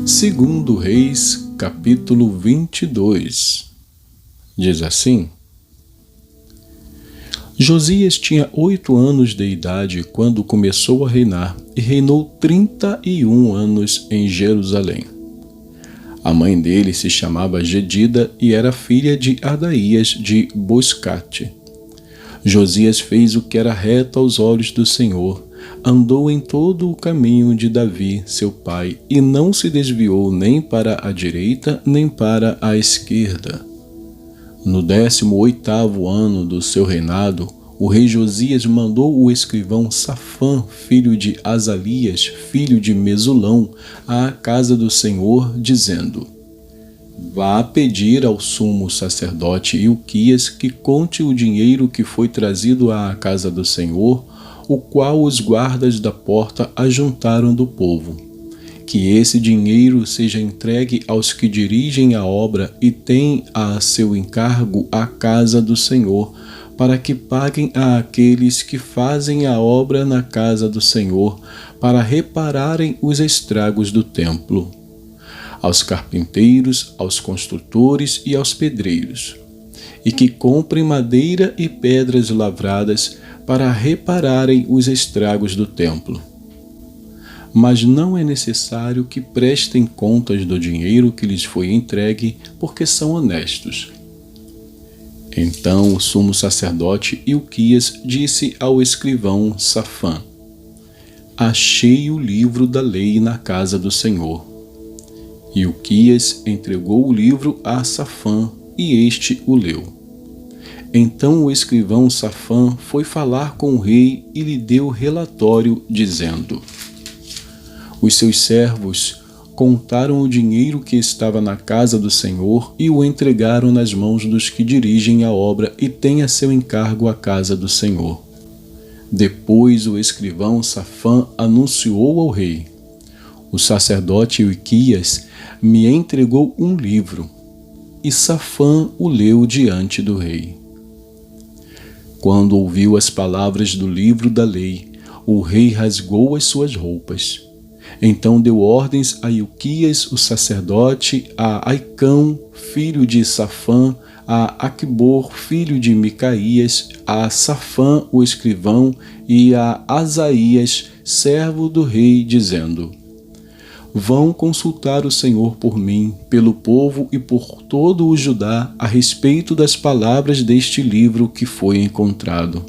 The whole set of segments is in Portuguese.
Segundo Reis, capítulo 22, diz assim: Josias tinha 8 anos de idade quando começou a reinar e reinou 31 anos em Jerusalém. A mãe dele se chamava Gedida e era filha de Adaías de Boscate. Josias fez o que era reto aos olhos do Senhor, andou em todo o caminho de Davi, seu pai, e não se desviou nem para a direita nem para a esquerda. No 18º ano do seu reinado, o rei Josias mandou o escrivão Safã, filho de Azalias, filho de Mesulão, à casa do Senhor, dizendo: Vá pedir ao sumo sacerdote Ilquias que conte o dinheiro que foi trazido à casa do Senhor, o qual os guardas da porta ajuntaram do povo. Que esse dinheiro seja entregue aos que dirigem a obra e têm a seu encargo a casa do Senhor, para que paguem àqueles que fazem a obra na casa do Senhor, para repararem os estragos do templo, aos carpinteiros, aos construtores e aos pedreiros, e que comprem madeira e pedras lavradas para repararem os estragos do templo. Mas não é necessário que prestem contas do dinheiro que lhes foi entregue, porque são honestos. Então o sumo sacerdote Ilquias disse ao escrivão Safã: Achei o livro da lei na casa do Senhor. Ilquias entregou o livro a Safã e este o leu. Então o escrivão Safã foi falar com o rei e lhe deu relatório, dizendo: Os seus servos contaram o dinheiro que estava na casa do Senhor e o entregaram nas mãos dos que dirigem a obra e têm a seu encargo a casa do Senhor. Depois o escrivão Safã anunciou ao rei: O sacerdote Ilquias me entregou um livro. E Safã o leu diante do rei. Quando ouviu as palavras do livro da lei, o rei rasgou as suas roupas. Então deu ordens a Ilquias, o sacerdote, a Aicão, filho de Safã, a Aquibor, filho de Micaías, a Safã, o escrivão, e a Asaías, servo do rei, dizendo: Vão consultar o Senhor por mim, pelo povo e por todo o Judá a respeito das palavras deste livro que foi encontrado.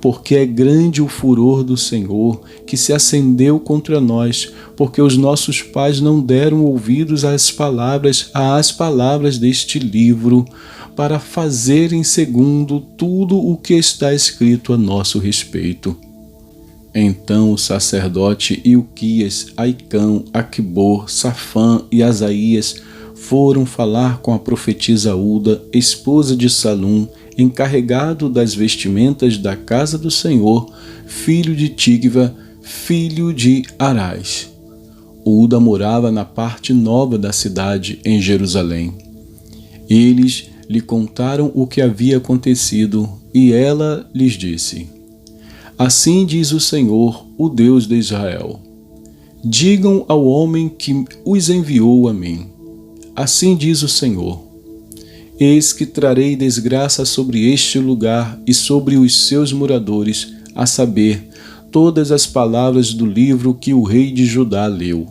Porque é grande o furor do Senhor que se acendeu contra nós, porque os nossos pais não deram ouvidos às palavras deste livro, para fazerem segundo tudo o que está escrito a nosso respeito. Então o sacerdote Ilquias, Aicão, Aquibor, Safã e Asaías foram falar com a profetisa Ulda, esposa de Salum, encarregado das vestimentas da casa do Senhor, filho de Tigva, filho de Arás. Ulda morava na parte nova da cidade, em Jerusalém. Eles lhe contaram o que havia acontecido, e ela lhes disse: Assim diz o Senhor, o Deus de Israel: Digam ao homem que os enviou a mim. Assim diz o Senhor: Eis que trarei desgraça sobre este lugar e sobre os seus moradores, a saber, todas as palavras do livro que o rei de Judá leu.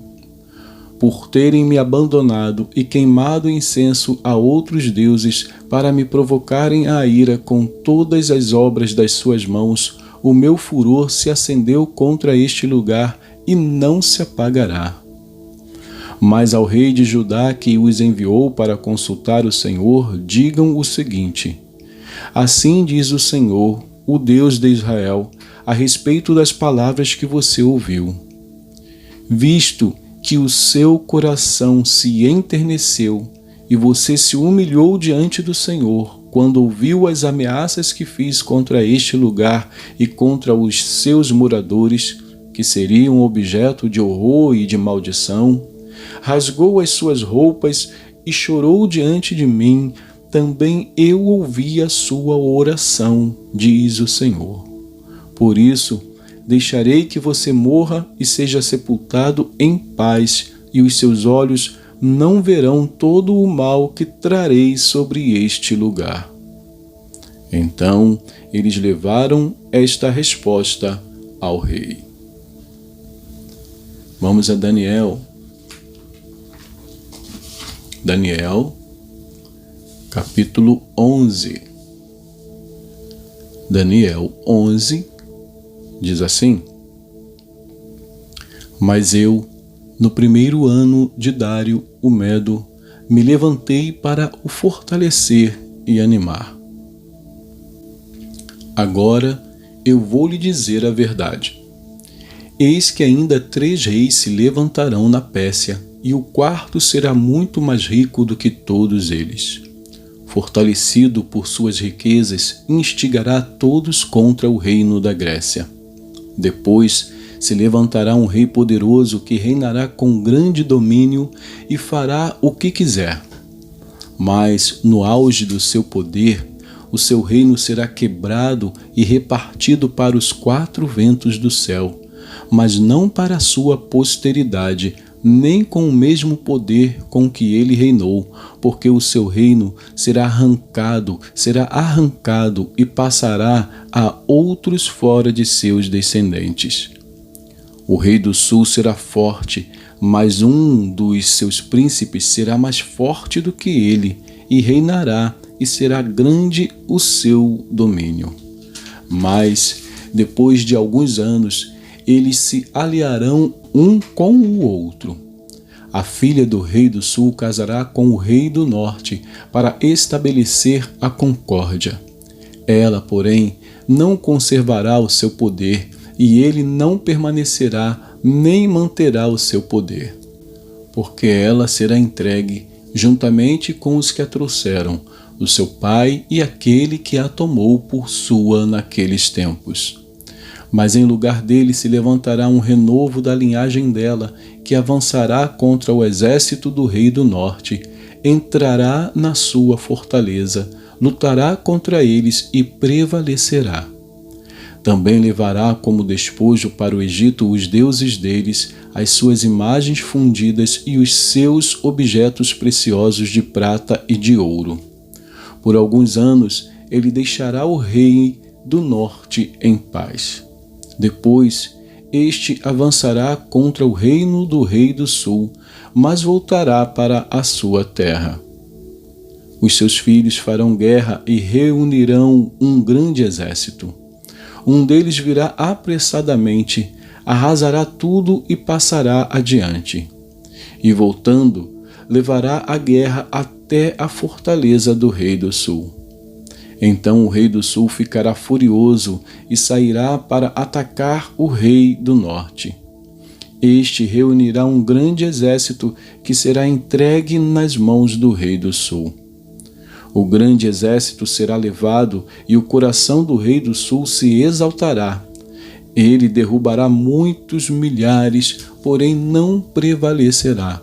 Por terem me abandonado e queimado incenso a outros deuses para me provocarem a ira com todas as obras das suas mãos, o meu furor se acendeu contra este lugar e não se apagará. Mas ao rei de Judá que os enviou para consultar o Senhor, digam o seguinte: Assim diz o Senhor, o Deus de Israel, a respeito das palavras que você ouviu. Visto que o seu coração se enterneceu e você se humilhou diante do Senhor, quando ouviu as ameaças que fiz contra este lugar e contra os seus moradores, que seriam objeto de horror e de maldição, rasgou as suas roupas e chorou diante de mim, também eu ouvi a sua oração, diz o Senhor. Por isso, deixarei que você morra e seja sepultado em paz, e os seus olhos não verão todo o mal que trarei sobre este lugar. Então, eles levaram esta resposta ao rei. Vamos a Daniel. Daniel, capítulo 11. Daniel 11 diz assim: Mas eu, no primeiro ano de Dário o Medo, me levantei para o fortalecer e animar. Agora eu vou lhe dizer a verdade. Eis que ainda 3 reis se levantarão na Pérsia, e o quarto será muito mais rico do que todos eles. Fortalecido por suas riquezas, instigará todos contra o reino da Grécia. Depois se levantará um rei poderoso que reinará com grande domínio e fará o que quiser. Mas, no auge do seu poder, o seu reino será quebrado e repartido para os 4 ventos do céu, mas não para a sua posteridade, nem com o mesmo poder com que ele reinou, porque o seu reino será arrancado e passará a outros fora de seus descendentes. O rei do sul será forte, mas um dos seus príncipes será mais forte do que ele, e reinará, e será grande o seu domínio. Mas, depois de alguns anos, eles se aliarão um com o outro. A filha do rei do sul casará com o rei do norte para estabelecer a concórdia. Ela, porém, não conservará o seu poder, e ele não permanecerá nem manterá o seu poder, porque ela será entregue juntamente com os que a trouxeram, o seu pai e aquele que a tomou por sua naqueles tempos. Mas em lugar dele se levantará um renovo da linhagem dela, que avançará contra o exército do rei do norte, entrará na sua fortaleza, lutará contra eles e prevalecerá. Também levará como despojo para o Egito os deuses deles, as suas imagens fundidas e os seus objetos preciosos de prata e de ouro. Por alguns anos ele deixará o rei do norte em paz. Depois, este avançará contra o reino do rei do sul, mas voltará para a sua terra. Os seus filhos farão guerra e reunirão um grande exército. Um deles virá apressadamente, arrasará tudo e passará adiante. E voltando, levará a guerra até a fortaleza do rei do sul. Então o rei do sul ficará furioso e sairá para atacar o rei do norte. Este reunirá um grande exército que será entregue nas mãos do rei do sul. O grande exército será levado e o coração do rei do sul se exaltará. Ele derrubará muitos milhares, porém não prevalecerá,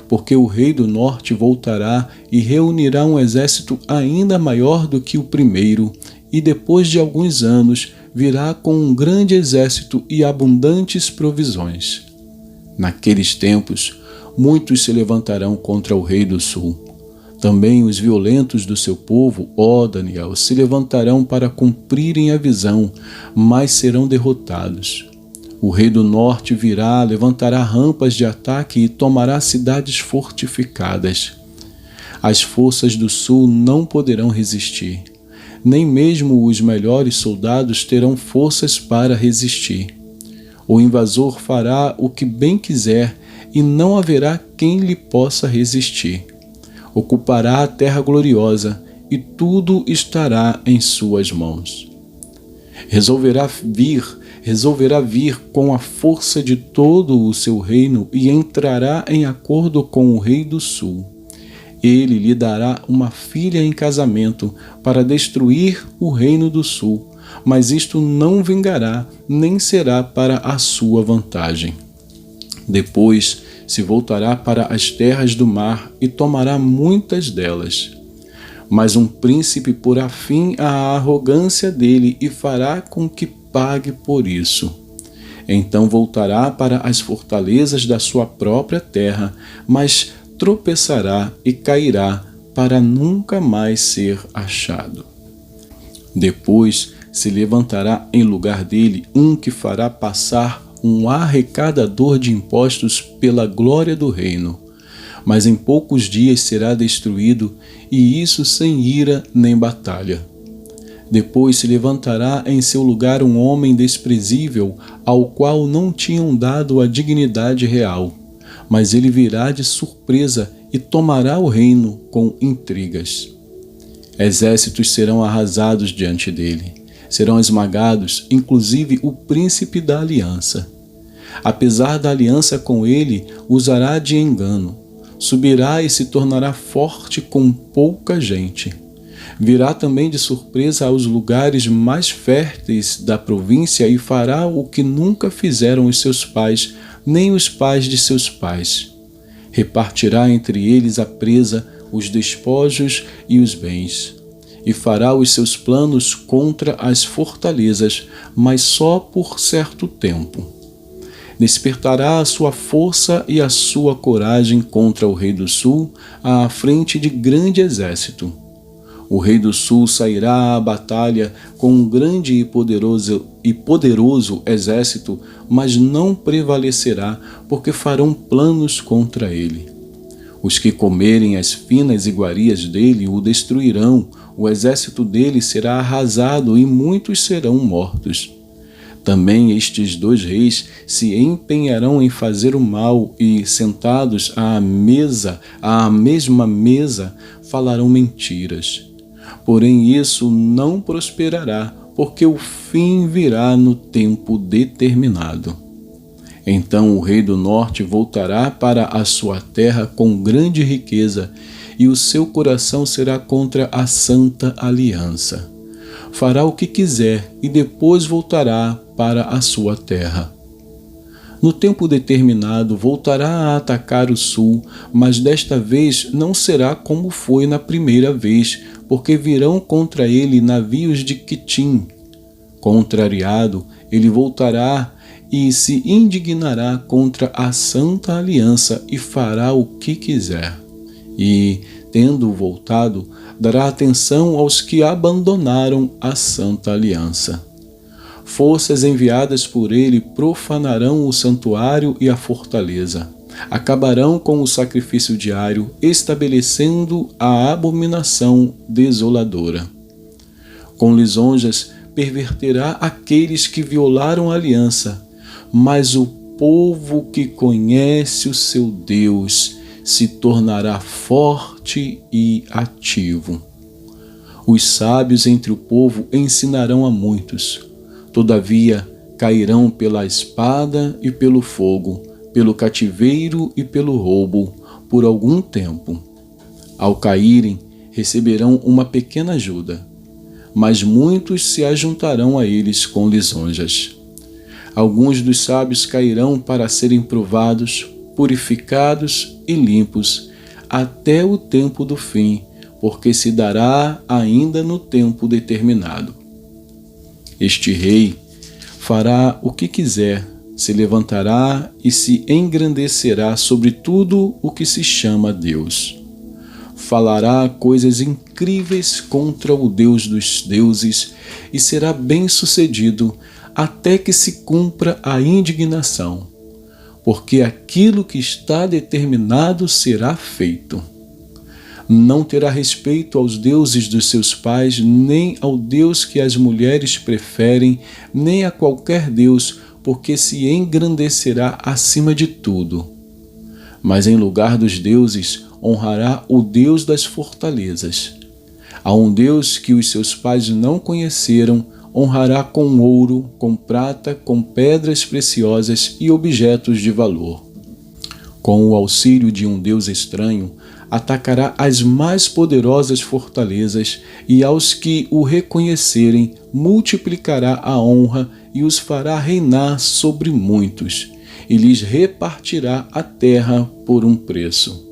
porque o rei do norte voltará e reunirá um exército ainda maior do que o primeiro, e depois de alguns anos virá com um grande exército e abundantes provisões. Naqueles tempos, muitos se levantarão contra o rei do sul. Também os violentos do seu povo, ó Daniel, se levantarão para cumprirem a visão, mas serão derrotados. O rei do norte virá, levantará rampas de ataque e tomará cidades fortificadas. As forças do sul não poderão resistir. Nem mesmo os melhores soldados terão forças para resistir. O invasor fará o que bem quiser e não haverá quem lhe possa resistir. Ocupará a terra gloriosa e tudo estará em suas mãos. Resolverá vir com a força de todo o seu reino e entrará em acordo com o rei do sul. Ele lhe dará uma filha em casamento para destruir o reino do sul, mas isto não vingará, nem será para a sua vantagem. Depois se voltará para as terras do mar e tomará muitas delas. Mas um príncipe porá fim à arrogância dele e fará com que pague por isso. Então voltará para as fortalezas da sua própria terra, mas tropeçará e cairá para nunca mais ser achado. Depois se levantará em lugar dele um que fará passar um arrecadador de impostos pela glória do reino. Mas em poucos dias será destruído, e isso sem ira nem batalha. Depois se levantará em seu lugar um homem desprezível, ao qual não tinham dado a dignidade real, mas ele virá de surpresa e tomará o reino com intrigas. Exércitos serão arrasados diante dele, serão esmagados, inclusive o príncipe da aliança. Apesar da aliança com ele, usará de engano, subirá e se tornará forte com pouca gente. Virá também de surpresa aos lugares mais férteis da província e fará o que nunca fizeram os seus pais, nem os pais de seus pais. Repartirá entre eles a presa, os despojos e os bens, e fará os seus planos contra as fortalezas, mas só por certo tempo. Despertará a sua força e a sua coragem contra o rei do sul, à frente de grande exército. O rei do sul sairá à batalha com um grande e poderoso exército, mas não prevalecerá, porque farão planos contra ele. Os que comerem as finas iguarias dele o destruirão, o exército dele será arrasado e muitos serão mortos. Também estes dois reis se empenharão em fazer o mal e, sentados à mesma mesa, falarão mentiras. Porém isso não prosperará, porque o fim virá no tempo determinado. Então o rei do norte voltará para a sua terra com grande riqueza, e o seu coração será contra a santa aliança. Fará o que quiser e depois voltará para a sua terra. No tempo determinado voltará a atacar o sul, mas desta vez não será como foi na primeira vez, porque virão contra ele navios de Quitim. Contrariado, ele voltará e se indignará contra a santa aliança e fará o que quiser. E, tendo voltado, dará atenção aos que abandonaram a santa aliança. Forças enviadas por ele profanarão o santuário e a fortaleza. Acabarão com o sacrifício diário, estabelecendo a abominação desoladora. Com lisonjas perverterá aqueles que violaram a aliança, mas o povo que conhece o seu Deus se tornará forte e ativo. Os sábios entre o povo ensinarão a muitos. Todavia, cairão pela espada e pelo fogo, pelo cativeiro e pelo roubo, por algum tempo. Ao caírem, receberão uma pequena ajuda, mas muitos se ajuntarão a eles com lisonjas. Alguns dos sábios cairão para serem provados, purificados e limpos, até o tempo do fim, porque se dará ainda no tempo determinado. Este rei fará o que quiser, se levantará e se engrandecerá sobre tudo o que se chama Deus. Falará coisas incríveis contra o Deus dos deuses e será bem-sucedido até que se cumpra a indignação, porque aquilo que está determinado será feito. Não terá respeito aos deuses dos seus pais, nem ao Deus que as mulheres preferem, nem a qualquer Deus, porque se engrandecerá acima de tudo. Mas em lugar dos deuses, honrará o Deus das fortalezas. A um Deus que os seus pais não conheceram, honrará com ouro, com prata, com pedras preciosas e objetos de valor. Com o auxílio de um Deus estranho, atacará as mais poderosas fortalezas, e aos que o reconhecerem, multiplicará a honra e os fará reinar sobre muitos, e lhes repartirá a terra por um preço.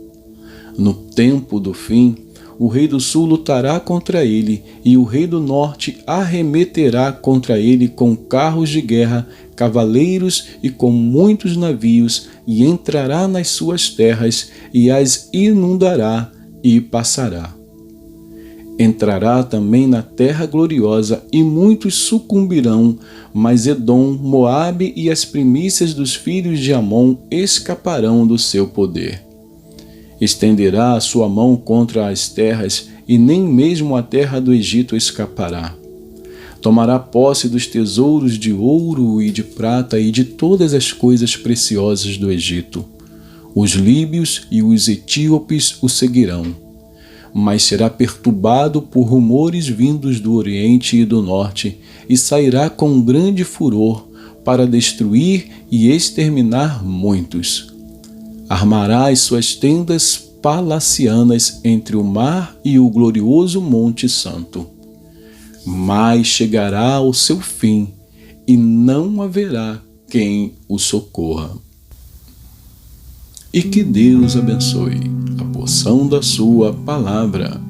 No tempo do fim, o rei do sul lutará contra ele, e o rei do norte arremeterá contra ele com carros de guerra, cavaleiros e com muitos navios, e entrará nas suas terras, e as inundará e passará. Entrará também na terra gloriosa, e muitos sucumbirão, mas Edom, Moabe e as primícias dos filhos de Amon escaparão do seu poder. Estenderá a sua mão contra as terras, e nem mesmo a terra do Egito escapará. Tomará posse dos tesouros de ouro e de prata e de todas as coisas preciosas do Egito. Os líbios e os etíopes o seguirão. Mas será perturbado por rumores vindos do Oriente e do Norte, e sairá com grande furor para destruir e exterminar muitos. Armará as suas tendas palacianas entre o mar e o glorioso Monte Santo. Mas chegará ao seu fim, e não haverá quem o socorra. E que Deus abençoe a porção da sua palavra.